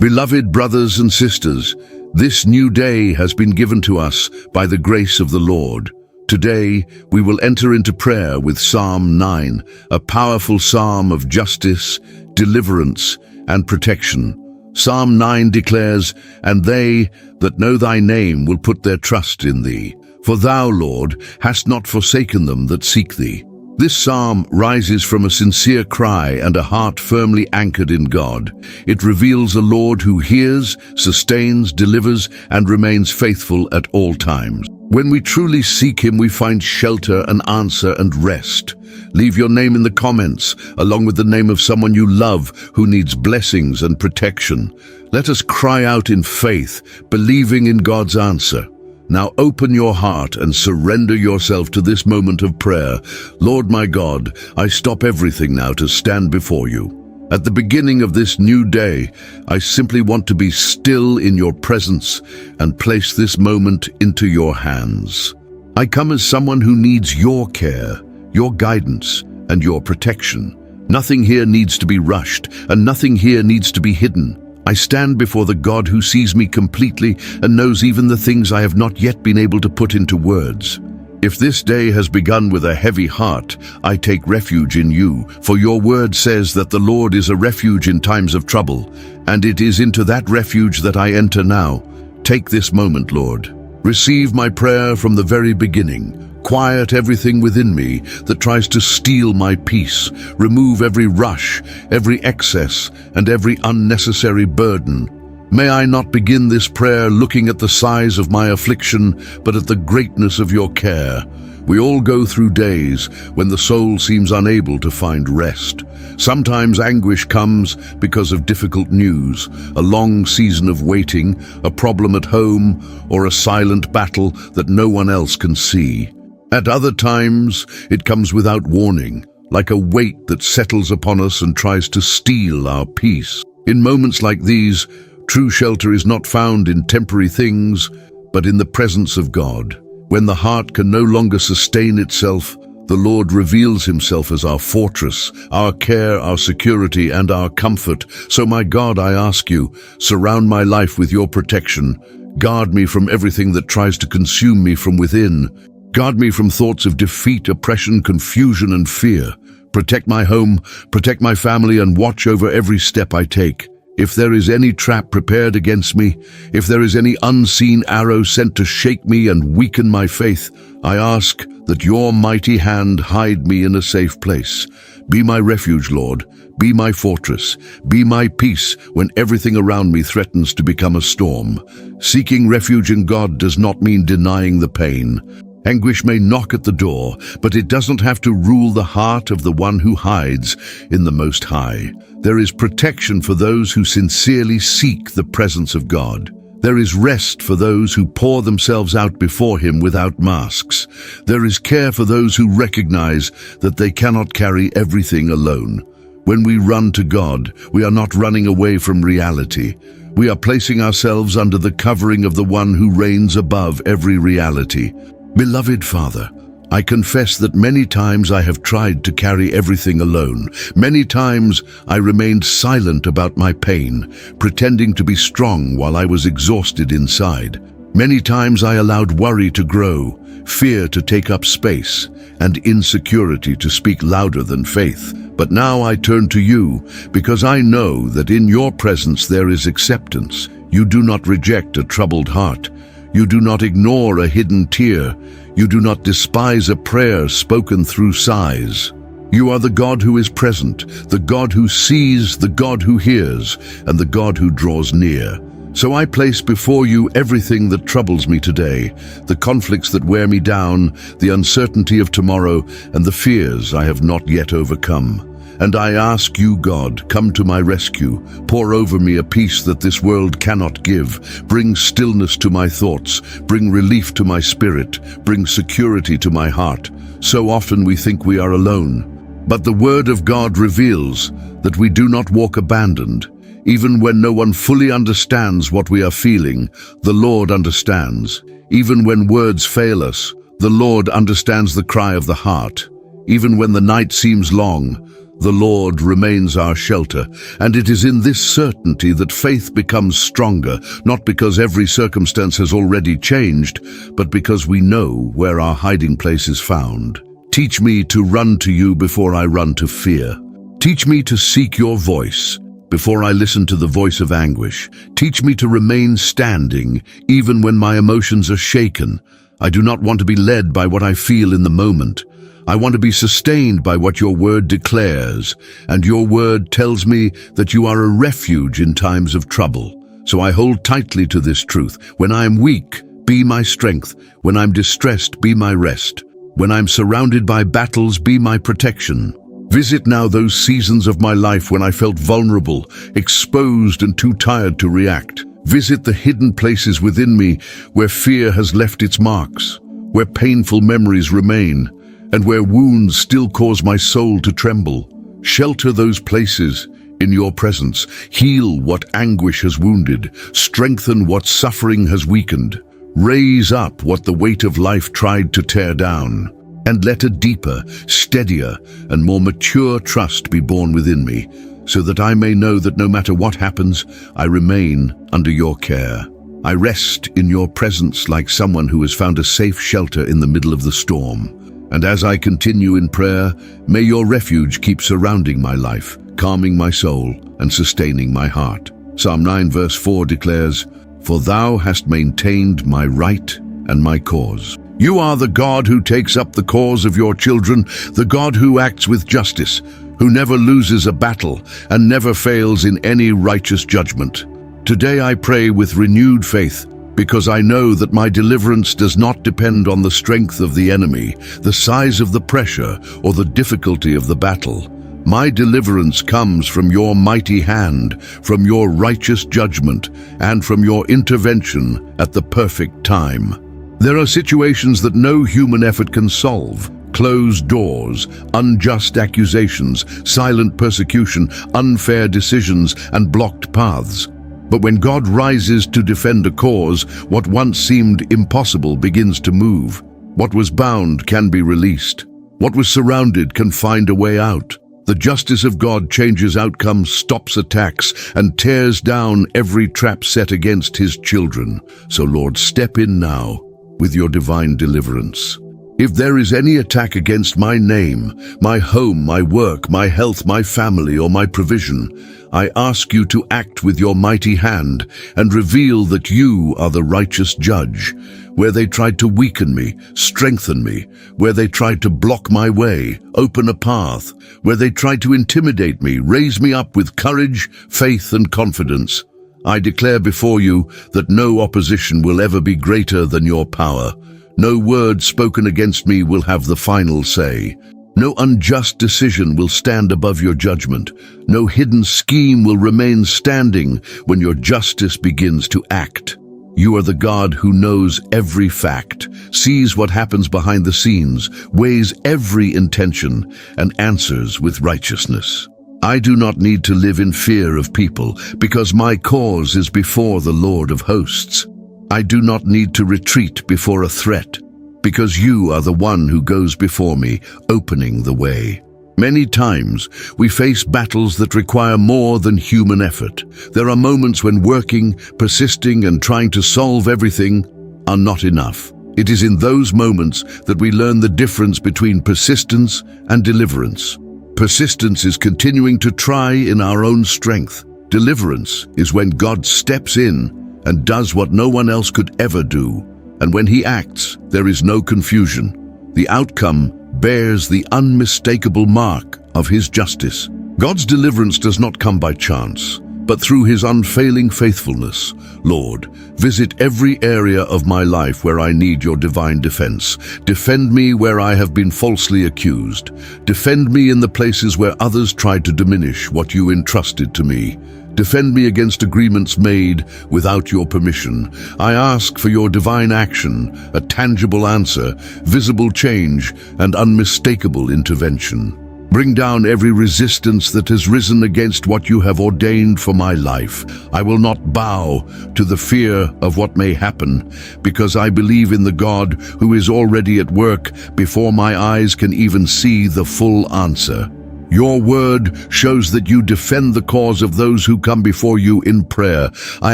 Beloved brothers and sisters, this new day has been given to us by the grace of the Lord. Today, we will enter into prayer with Psalm 9, a powerful psalm of justice, deliverance, and protection. Psalm 9 declares, "And they that know thy name will put their trust in thee. For thou, Lord, hast not forsaken them that seek thee." This psalm rises from a sincere cry and a heart firmly anchored in God. It reveals a Lord who hears, sustains, delivers, and remains faithful at all times. When we truly seek Him, we find shelter, an answer, and rest. Leave your name in the comments, along with the name of someone you love who needs blessings and protection. Let us cry out in faith, believing in God's answer. Now open your heart and surrender yourself to this moment of prayer. Lord my God, I stop everything now to stand before you. At the beginning of this new day, I simply want to be still in your presence and place this moment into your hands. I come as someone who needs your care, your guidance, and your protection. Nothing here needs to be rushed, and nothing here needs to be hidden. I stand before the God who sees me completely and knows even the things I have not yet been able to put into words. If this day has begun with a heavy heart, I take refuge in you, for your word says that the Lord is a refuge in times of trouble, and it is into that refuge that I enter now. Take this moment, Lord. Receive my prayer from the very beginning. Quiet everything within me that tries to steal my peace. Remove every rush, every excess, and every unnecessary burden. May I not begin this prayer looking at the size of my affliction, but at the greatness of your care. We all go through days when the soul seems unable to find rest. Sometimes anguish comes because of difficult news, a long season of waiting, a problem at home, or a silent battle that no one else can see. At other times, it comes without warning, like a weight that settles upon us and tries to steal our peace. In moments like these, true shelter is not found in temporary things, but in the presence of God. When the heart can no longer sustain itself, the Lord reveals Himself as our fortress, our care, our security, and our comfort. So, my God, I ask you, surround my life with your protection. Guard me from everything that tries to consume me from within. Guard me from thoughts of defeat, oppression, confusion, and fear. Protect my home, protect my family, and watch over every step I take. If there is any trap prepared against me, if there is any unseen arrow sent to shake me and weaken my faith, I ask that your mighty hand hide me in a safe place. Be my refuge, Lord. Be my fortress. Be my peace when everything around me threatens to become a storm. Seeking refuge in God does not mean denying the pain. Anguish may knock at the door, but it doesn't have to rule the heart of the one who hides in the Most High. There is protection for those who sincerely seek the presence of God. There is rest for those who pour themselves out before Him without masks. There is care for those who recognize that they cannot carry everything alone. When we run to God, we are not running away from reality. We are placing ourselves under the covering of the one who reigns above every reality. Beloved Father, I confess that many times I have tried to carry everything alone. Many times I remained silent about my pain, pretending to be strong while I was exhausted inside. Many times I allowed worry to grow, fear to take up space, and insecurity to speak louder than faith. But now I turn to you, because I know that in your presence there is acceptance. You do not reject a troubled heart. You do not ignore a hidden tear. You do not despise a prayer spoken through sighs. You are the God who is present, the God who sees, the God who hears, and the God who draws near. So I place before you everything that troubles me today, the conflicts that wear me down, the uncertainty of tomorrow, and the fears I have not yet overcome. And I ask you, God, come to my rescue. Pour over me a peace that this world cannot give. Bring stillness to my thoughts. Bring relief to my spirit. Bring security to my heart. So often we think we are alone. But the Word of God reveals that we do not walk abandoned. Even when no one fully understands what we are feeling, the Lord understands. Even when words fail us, the Lord understands the cry of the heart. Even when the night seems long, The Lord remains our shelter, and it is in this certainty that faith becomes stronger, not because every circumstance has already changed, but because we know where our hiding place is found. Teach me to run to you before I run to fear. Teach me to seek your voice before I listen to the voice of anguish. Teach me to remain standing, even when my emotions are shaken. I do not want to be led by what I feel in the moment. I want to be sustained by what your word declares, and your word tells me that you are a refuge in times of trouble. So I hold tightly to this truth. When I am weak, be my strength. When I'm distressed, be my rest. When I'm surrounded by battles, be my protection. Visit now those seasons of my life when I felt vulnerable, exposed, and too tired to react. Visit the hidden places within me where fear has left its marks, where painful memories remain, and where wounds still cause my soul to tremble. Shelter those places in your presence. Heal what anguish has wounded. Strengthen what suffering has weakened. Raise up what the weight of life tried to tear down. And let a deeper, steadier, and more mature trust be born within me, so that I may know that no matter what happens, I remain under your care. I rest in your presence like someone who has found a safe shelter in the middle of the storm. And as I continue in prayer, may your refuge keep surrounding my life, calming my soul and sustaining my heart. Psalm 9 verse 4 declares, "For thou hast maintained my right and my cause." You are the God who takes up the cause of your children, the God who acts with justice, who never loses a battle and never fails in any righteous judgment. Today I pray with renewed faith, because I know that my deliverance does not depend on the strength of the enemy, the size of the pressure, or the difficulty of the battle. My deliverance comes from your mighty hand, from your righteous judgment, and from your intervention at the perfect time. There are situations that no human effort can solve. Closed doors, unjust accusations, silent persecution, unfair decisions, and blocked paths. But when God rises to defend a cause, what once seemed impossible begins to move. What was bound can be released. What was surrounded can find a way out. The justice of God changes outcomes, stops attacks, and tears down every trap set against his children. So Lord, step in now with your divine deliverance. If there is any attack against my name, my home, my work, my health, my family, or my provision, I ask you to act with your mighty hand and reveal that you are the righteous judge. Where they tried to weaken me, strengthen me. Where they tried to block my way, open a path. Where they tried to intimidate me, raise me up with courage, faith, and confidence. I declare before you that no opposition will ever be greater than your power. No word spoken against me will have the final say. No unjust decision will stand above your judgment. No hidden scheme will remain standing when your justice begins to act. You are the God who knows every fact, sees what happens behind the scenes, weighs every intention, and answers with righteousness. I do not need to live in fear of people, because my cause is before the Lord of hosts. I do not need to retreat before a threat, because you are the one who goes before me, opening the way. Many times, we face battles that require more than human effort. There are moments when working, persisting, and trying to solve everything are not enough. It is in those moments that we learn the difference between persistence and deliverance. Persistence is continuing to try in our own strength. Deliverance is when God steps in and does what no one else could ever do. And when he acts, there is no confusion. The outcome bears the unmistakable mark of his justice. God's deliverance does not come by chance, but through his unfailing faithfulness. Lord, visit every area of my life where I need your divine defense. Defend me where I have been falsely accused. Defend me in the places where others tried to diminish what you entrusted to me. Defend me against agreements made without your permission. I ask for your divine action, a tangible answer, visible change, and unmistakable intervention. Bring down every resistance that has risen against what you have ordained for my life. I will not bow to the fear of what may happen, because I believe in the God who is already at work before my eyes can even see the full answer. Your word shows that you defend the cause of those who come before you in prayer. I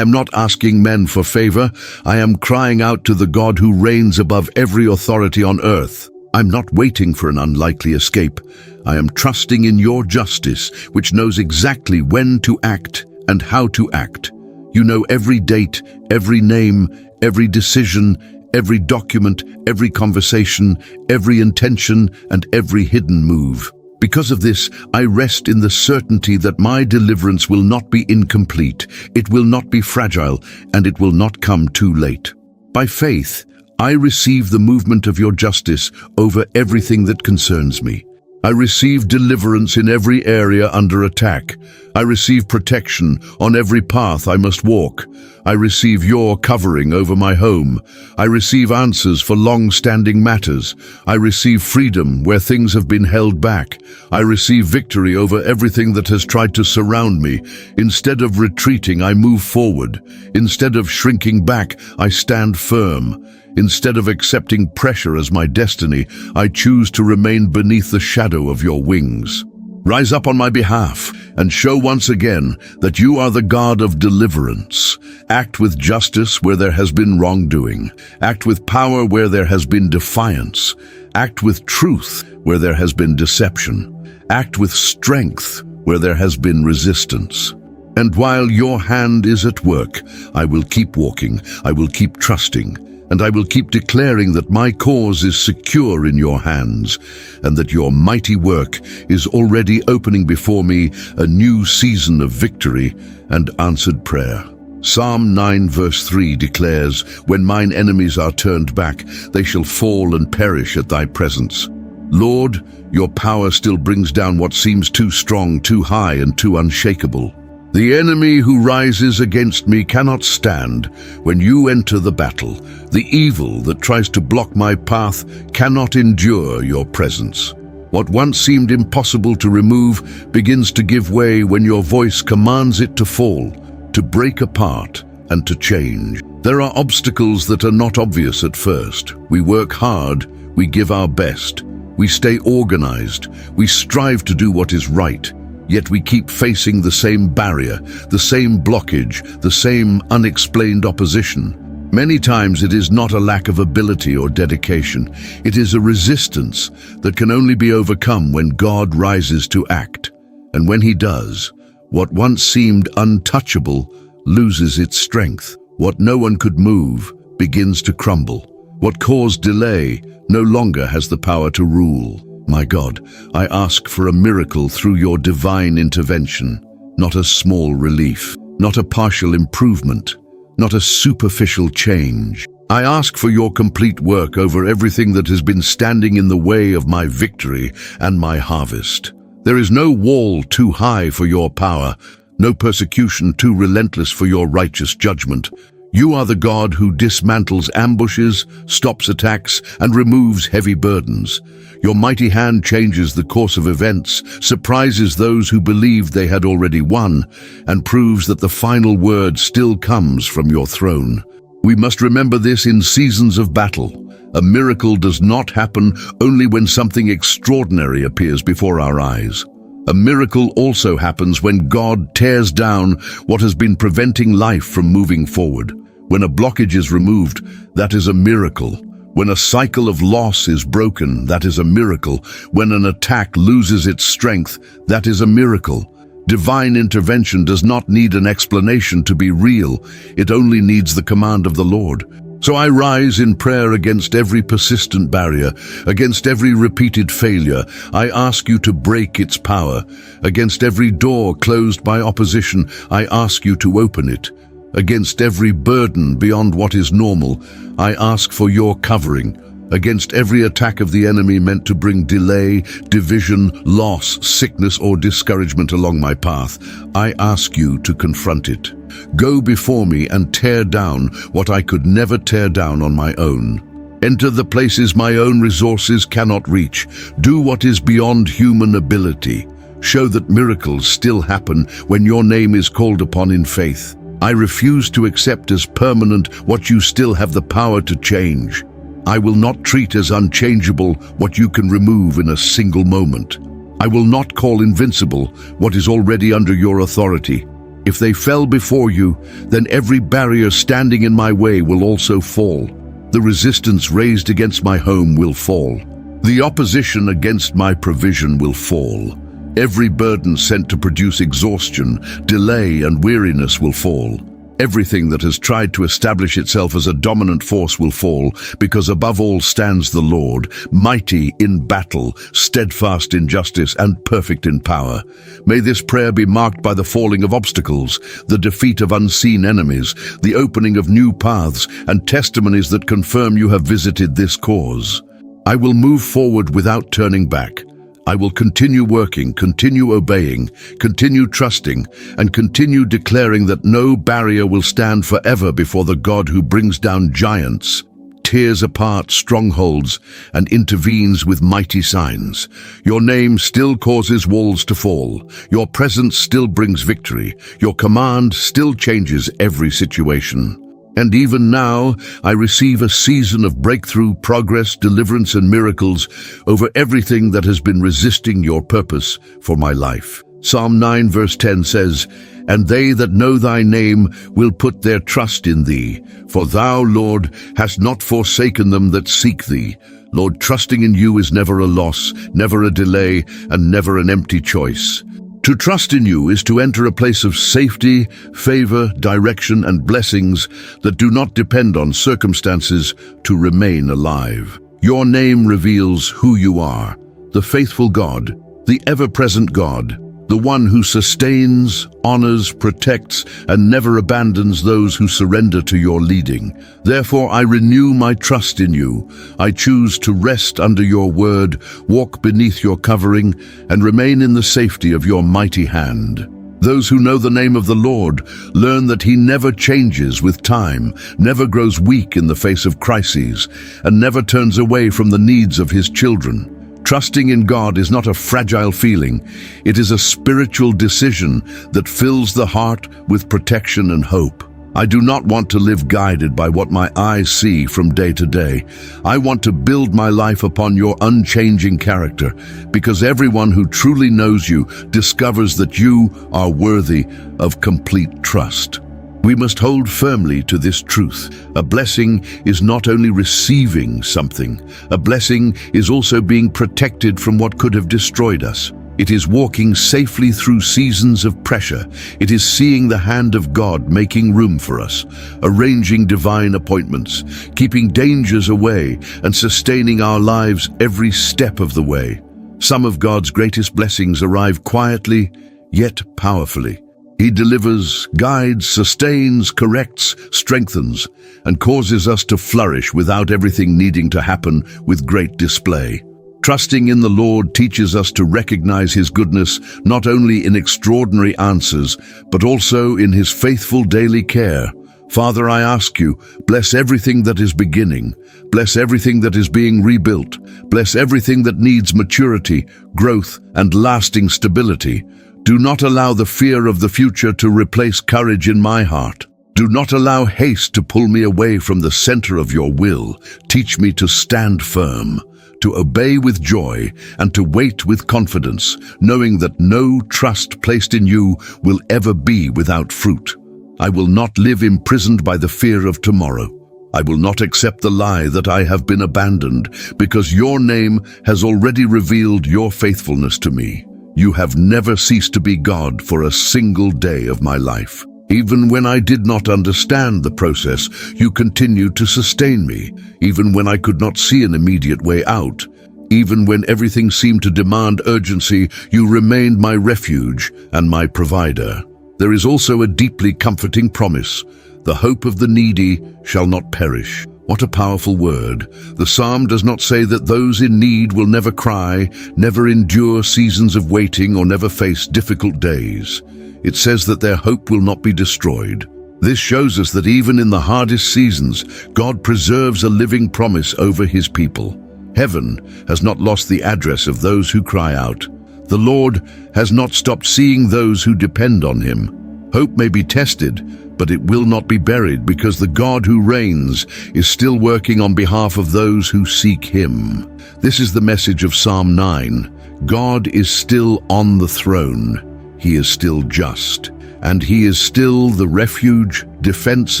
am not asking men for favor. I am crying out to the God who reigns above every authority on earth. I'm not waiting for an unlikely escape. I am trusting in your justice, which knows exactly when to act and how to act. You know every date, every name, every decision, every document, every conversation, every intention, and every hidden move. Because of this, I rest in the certainty that my deliverance will not be incomplete, it will not be fragile, and it will not come too late. By faith, I receive the movement of your justice over everything that concerns me. I receive deliverance in every area under attack. I receive protection on every path I must walk. I receive your covering over my home. I receive answers for long-standing matters. I receive freedom where things have been held back. I receive victory over everything that has tried to surround me. Instead of retreating, I move forward. Instead of shrinking back, I stand firm. Instead of accepting pressure as my destiny, I choose to remain beneath the shadow of your wings. Rise up on my behalf and show once again that you are the God of deliverance. Act with justice where there has been wrongdoing. Act with power where there has been defiance. Act with truth where there has been deception. Act with strength where there has been resistance. And while your hand is at work, I will keep walking, I will keep trusting, and I will keep declaring that my cause is secure in your hands, and that your mighty work is already opening before me a new season of victory and answered prayer. Psalm 9 verse 3 declares, "When mine enemies are turned back, they shall fall and perish at thy presence." Lord, your power still brings down what seems too strong, too high, and too unshakable. The enemy who rises against me cannot stand when you enter the battle. The evil that tries to block my path cannot endure your presence. What once seemed impossible to remove begins to give way when your voice commands it to fall, to break apart, and to change. There are obstacles that are not obvious at first. We work hard, we give our best, we stay organized, we strive to do what is right. Yet we keep facing the same barrier, the same blockage, the same unexplained opposition. Many times it is not a lack of ability or dedication. It is a resistance that can only be overcome when God rises to act. And when he does, what once seemed untouchable loses its strength. What no one could move begins to crumble. What caused delay no longer has the power to rule. My God, I ask for a miracle through your divine intervention, not a small relief, not a partial improvement, not a superficial change. I ask for your complete work over everything that has been standing in the way of my victory and my harvest. There is no wall too high for your power, no persecution too relentless for your righteous judgment. You are the God who dismantles ambushes, stops attacks, and removes heavy burdens. Your mighty hand changes the course of events, surprises those who believed they had already won, and proves that the final word still comes from your throne. We must remember this in seasons of battle. A miracle does not happen only when something extraordinary appears before our eyes. A miracle also happens when God tears down what has been preventing life from moving forward. When a blockage is removed, that is a miracle. When a cycle of loss is broken, that is a miracle. When an attack loses its strength, that is a miracle. Divine intervention does not need an explanation to be real. It only needs the command of the Lord. So I rise in prayer against every persistent barrier, against every repeated failure. I ask you to break its power. Against every door closed by opposition, I ask you to open it. Against every burden beyond what is normal, I ask for your covering. Against every attack of the enemy meant to bring delay, division, loss, sickness, or discouragement along my path, I ask you to confront it. Go before me and tear down what I could never tear down on my own. Enter the places my own resources cannot reach. Do what is beyond human ability. Show that miracles still happen when your name is called upon in faith. I refuse to accept as permanent what you still have the power to change. I will not treat as unchangeable what you can remove in a single moment. I will not call invincible what is already under your authority. If they fell before you, then every barrier standing in my way will also fall. The resistance raised against my home will fall. The opposition against my provision will fall. Every burden sent to produce exhaustion, delay, and weariness will fall. Everything that has tried to establish itself as a dominant force will fall, because above all stands the Lord, mighty in battle, steadfast in justice, and perfect in power. May this prayer be marked by the falling of obstacles, the defeat of unseen enemies, the opening of new paths, and testimonies that confirm you have visited this cause. I will move forward without turning back. I will continue working, continue obeying, continue trusting, and continue declaring that no barrier will stand forever before the God who brings down giants, tears apart strongholds, and intervenes with mighty signs. Your name still causes walls to fall. Your presence still brings victory. Your command still changes every situation. And even now, I receive a season of breakthrough, progress, deliverance, and miracles over everything that has been resisting your purpose for my life. Psalm 9 verse 10 says, "And they that know thy name will put their trust in thee. For thou, Lord, hast not forsaken them that seek thee." Lord, trusting in you is never a loss, never a delay, and never an empty choice. To trust in you is to enter a place of safety, favor, direction, and blessings that do not depend on circumstances to remain alive. Your name reveals who you are, the faithful God, the ever-present God, the one who sustains, honors, protects, and never abandons those who surrender to your leading. Therefore, I renew my trust in you. I choose to rest under your word, walk beneath your covering, and remain in the safety of your mighty hand. Those who know the name of the Lord learn that he never changes with time, never grows weak in the face of crises, and never turns away from the needs of his children. Trusting in God is not a fragile feeling. It is a spiritual decision that fills the heart with protection and hope. I do not want to live guided by what my eyes see from day to day. I want to build my life upon your unchanging character, because everyone who truly knows you discovers that you are worthy of complete trust. We must hold firmly to this truth. A blessing is not only receiving something. A blessing is also being protected from what could have destroyed us. It is walking safely through seasons of pressure. It is seeing the hand of God making room for us, arranging divine appointments, keeping dangers away, and sustaining our lives every step of the way. Some of God's greatest blessings arrive quietly, yet powerfully. He delivers, guides, sustains, corrects, strengthens, and causes us to flourish without everything needing to happen with great display. Trusting in the Lord teaches us to recognize his goodness not only in extraordinary answers, but also in his faithful daily care. Father, I ask you, bless everything that is beginning, bless everything that is being rebuilt, bless everything that needs maturity, growth, and lasting stability. Do not allow the fear of the future to replace courage in my heart. Do not allow haste to pull me away from the center of your will. Teach me to stand firm, to obey with joy, and to wait with confidence, knowing that no trust placed in you will ever be without fruit. I will not live imprisoned by the fear of tomorrow. I will not accept the lie that I have been abandoned, because your name has already revealed your faithfulness to me. You have never ceased to be God for a single day of my life. Even when I did not understand the process, you continued to sustain me. Even when I could not see an immediate way out. Even when everything seemed to demand urgency, you remained my refuge and my provider. There is also a deeply comforting promise. The hope of the needy shall not perish. What a powerful word. The psalm does not say that those in need will never cry, never endure seasons of waiting, or never face difficult days. It says that their hope will not be destroyed. This shows us that even in the hardest seasons, God preserves a living promise over his people. Heaven has not lost the address of those who cry out. The Lord has not stopped seeing those who depend on him. Hope may be tested, but it will not be buried, because the God who reigns is still working on behalf of those who seek him. This is the message of Psalm 9. God is still on the throne. He is still just. And he is still the refuge, defense,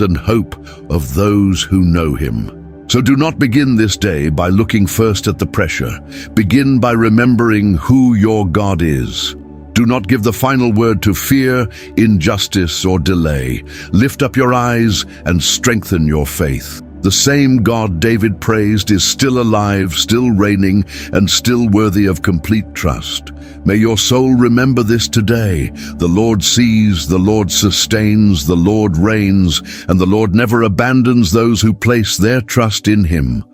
and hope of those who know him. So do not begin this day by looking first at the pressure. Begin by remembering who your God is. Do not give the final word to fear, injustice, or delay. Lift up your eyes and strengthen your faith. The same God David praised is still alive, still reigning, and still worthy of complete trust. May your soul remember this today. The Lord sees, the Lord sustains, the Lord reigns, and the Lord never abandons those who place their trust in him.